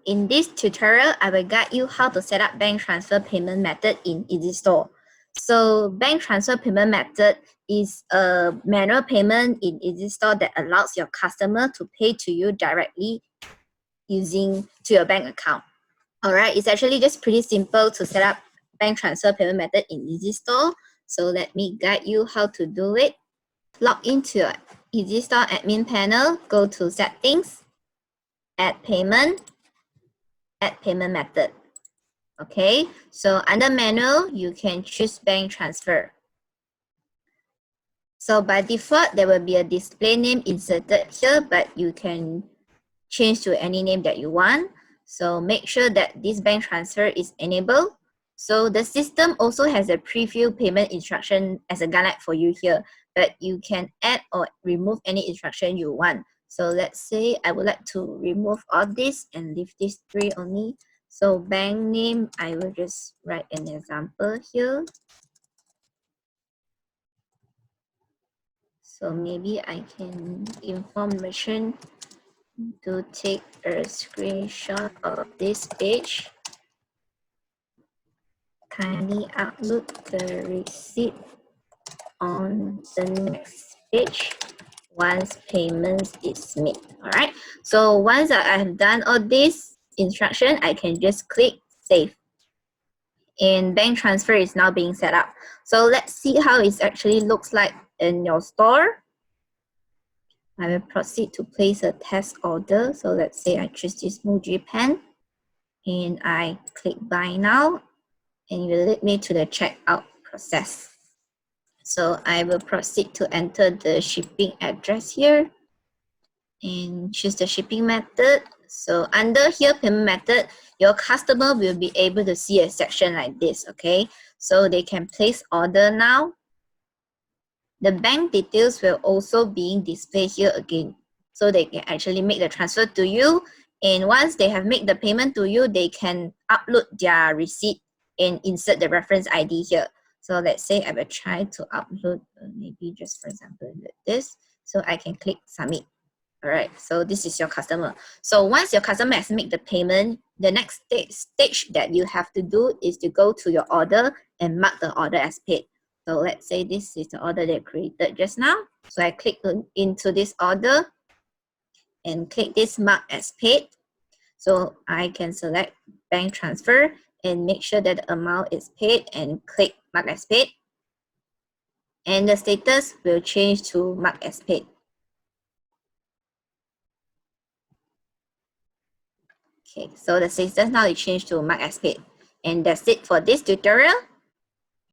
In this tutorial, I will guide you how to set up bank transfer payment method in EasyStore. So bank transfer payment method is a manual payment in EasyStore that allows your customer to pay to you directly using to your bank account. All right, it's actually just pretty simple to set up bank transfer payment method in EasyStore. So let me guide you how to do it. Log into your EasyStore admin panel, go to settings, add payment method. Okay, so under menu, you can choose bank transfer. So by default, there will be a display name inserted here, but you can change to any name that you want. So make sure that this bank transfer is enabled. So the system also has a preview payment instruction as a guideline for you here, but you can add or remove any instruction you want. So let's say I would like to remove all this and leave these three only. So bank name, I will just write an example here. So maybe I can inform merchant to take a screenshot of this page. Kindly upload the receipt on the next page once payment is made. All right. So once I have done all this instruction, I can just click save. And bank transfer is now being set up. So let's see how it actually looks like in your store. I will proceed to place a test order. So let's say I choose this Muji pen and I click buy now, and it will lead me to the checkout process. So I will proceed to enter the shipping address here and choose the shipping method. So under here payment method, your customer will be able to see a section like this, okay? So they can place order now. The bank details will also be displayed here again. So they can actually make the transfer to you. And once they have made the payment to you, they can upload their receipt and insert the reference ID here. So let's say I will try to upload maybe just for example like this. So I can click submit. All right, so this is your customer. So once your customer has made the payment, the next stage that you have to do is to go to your order and mark the order as paid. So let's say this is the order they created just now. So I click into this order and click this mark as paid. So I can select bank transfer and make sure that the amount is paid and click mark as paid. And the status will change to mark as paid. Okay, so the status now is changed to mark as paid. And that's it for this tutorial.